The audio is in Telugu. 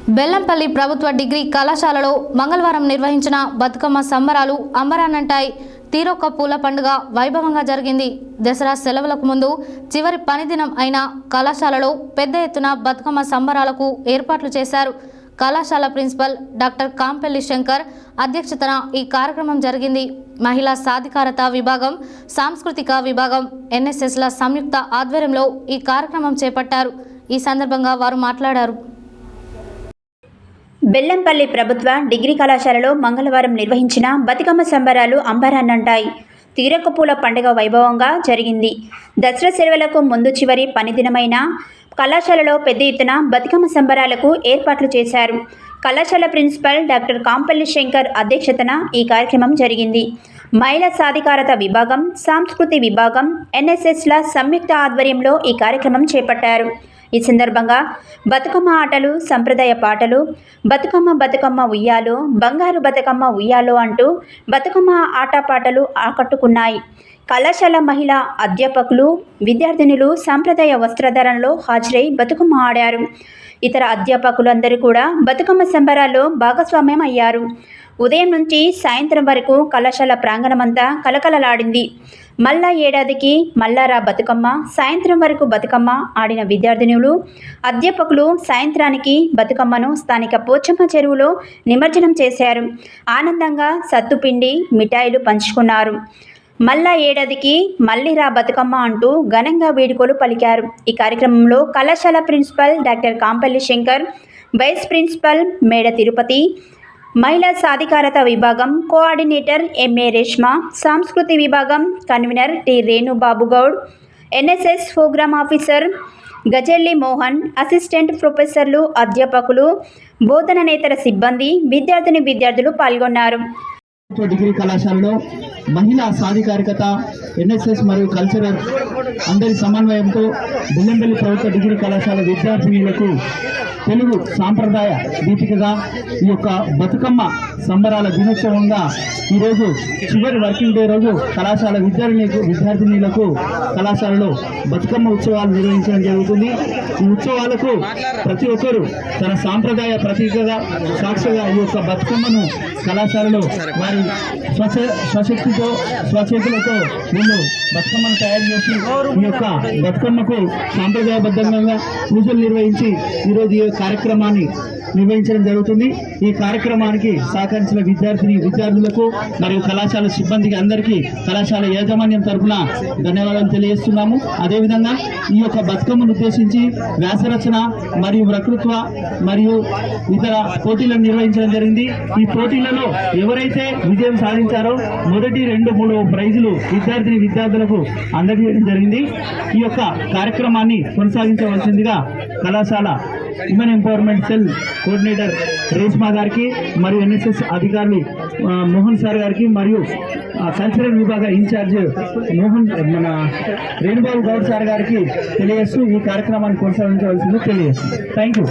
బెల్లంపల్లి ప్రభుత్వ డిగ్రీ కళాశాలలో మంగళవారం నిర్వహించిన బతుకమ్మ సంబరాలు అంబరాన్నంటాయి. తీరొక్క పూల పండుగ వైభవంగా జరిగింది. దసరా సెలవులకు ముందు చివరి పని దినం అయిన కళాశాలలో పెద్ద ఎత్తున బతుకమ్మ సంబరాలకు ఏర్పాట్లు చేశారు. కళాశాల ప్రిన్సిపల్ డాక్టర్ కాంపెల్లి శంకర్ అధ్యక్షతన ఈ కార్యక్రమం జరిగింది. మహిళా సాధికారత విభాగం, సాంస్కృతిక విభాగం, ఎన్ఎస్ఎస్ల సంయుక్త ఆధ్వర్యంలో ఈ కార్యక్రమం చేపట్టారు. ఈ సందర్భంగా వారు మాట్లాడారు. బెల్లంపల్లి ప్రభుత్వ డిగ్రీ కళాశాలలో మంగళవారం నిర్వహించిన బతుకమ్మ సంబరాలు అంబరాన్నంటాయి. తీరొక్క పూల పండుగ వైభవంగా జరిగింది. దసరా సెలవులకు ముందు చివరి పనిదినమైన కళాశాలలో పెద్ద ఎత్తున బతుకమ్మ సంబరాలకు ఏర్పాట్లు చేశారు. కళాశాల ప్రిన్సిపల్ డాక్టర్ కాంపల్లి శంకర్ అధ్యక్షతన ఈ కార్యక్రమం జరిగింది. మహిళా సాధికారత విభాగం, సాంస్కృతిక విభాగం, ఎన్ఎస్ఎస్ల సంయుక్త ఆధ్వర్యంలో ఈ కార్యక్రమం చేపట్టారు. ఈ సందర్భంగా బతుకమ్మ ఆటలు, సంప్రదాయ పాటలు, బతుకమ్మ ఉయ్యాలో, బంగారు బతుకమ్మ ఉయ్యాలో అంటూ బతుకమ్మ ఆటపాటలు ఆకట్టుకున్నాయి. కళాశాల మహిళా అధ్యాపకులు, విద్యార్థినులు సాంప్రదాయ వస్త్రధారణలో హాజరై బతుకమ్మ ఆడారు. ఇతర అధ్యాపకులందరూ కూడా బతుకమ్మ సంబరాల్లో భాగస్వామ్యం అయ్యారు. ఉదయం నుంచి సాయంత్రం వరకు కళాశాల ప్రాంగణమంతా కలకలలాడింది. మళ్ళా ఏడాదికి మల్లారా బతుకమ్మ, సాయంత్రం వరకు బతుకమ్మ ఆడిన విద్యార్థినులు, అధ్యాపకులు సాయంత్రానికి బతుకమ్మను స్థానిక పోచమ్మ చెరువులో నిమజ్జనం చేశారు. ఆనందంగా సత్తుపిండి, మిఠాయిలు పంచుకున్నారు. మళ్ళా ఏడాదికి మల్లిరా బతుకమ్మ అంటూ ఘనంగా వేడుకలు పలికారు. ఈ కార్యక్రమంలో కళాశాల principal doctor Kampalli Shankar, vice principal Meda Tirupati, మహిళా సాధికారత విభాగం కోఆర్డినేటర్ ఎంఏ రేష్మ, సాంస్కృతిక విభాగం convener T Renubabu Goud, NSS programme officer Gajelli Mohan, assistant ప్రొఫెసర్లు, అధ్యాపకులు, బోధనేతర సిబ్బంది, విద్యార్థులు పాల్గొన్నారు. డిగ్రీ కళాశాలలో మహిళా సాధికారికత, ఎన్ఎస్ఎస్ మరియు కల్చరల్ అందరి సమన్వయంతో బెల్లంపల్లి ప్రభుత్వ డిగ్రీ కళాశాల విద్యార్థినులకు తెలుగు సాంప్రదాయ దీపికగా ఈ యొక్క బతుకమ్మ సంబరాల దినోత్సవంగా ఈరోజు చివరి వర్కింగ్ డే రోజు కళాశాల విద్యార్థినులకు కళాశాలలో బతుకమ్మ ఉత్సవాలు నిర్వహించడం జరుగుతుంది. ఈ ఉత్సవాలకు ప్రతి ఒక్కరూ తన సాంప్రదాయ ప్రతీకగా, సాక్షిగా ఈ యొక్క బతుకమ్మను కళాశాలలో వారి స్వశక్తితో, స్వచేతులతో వీళ్ళు బతుకమ్మను తయారు చేసి ఈ యొక్క బతుకమ్మకు సాంప్రదాయబద్ధంగా పూజలు నిర్వహించి ఈరోజు ఈ కార్యక్రమాన్ని నిర్వహించడం జరుగుతుంది. ఈ కార్యక్రమానికి సహకరించిన విద్యార్థులకు మరియు కళాశాల సిబ్బందికి అందరికీ కళాశాల యాజమాన్యం తరఫున ధన్యవాదాలు తెలియజేస్తున్నాము. అదేవిధంగా ఈ యొక్క బతుకమ్మను ఉద్దేశించి వ్యాసరచన మరియు వక్తృత్వ మరియు ఇతర పోటీలను నిర్వహించడం జరిగింది. ఈ పోటీలలో ఎవరైతే విజయం సాధించారో మొదటి 2, 3 ప్రైజులు విద్యార్థులకు అందజేయడం జరిగింది. ఈ యొక్క కార్యక్రమాన్ని కొనసాగించవలసిందిగా కళాశాల women empowerment cell coordinator Reshma గారికి మరియు ఎన్ఎస్ఎస్ అధికారులు మోహన్ సార్ గారికి మరియు కల్చరల్ విభాగ ఇన్ఛార్జ్ మన రేణుబాబు గౌడ్ సార్ గారికి తెలియజేస్తూ ఈ కార్యక్రమాన్ని కొనసాగించవలసింది తెలియజేస్తుంది. Thank you.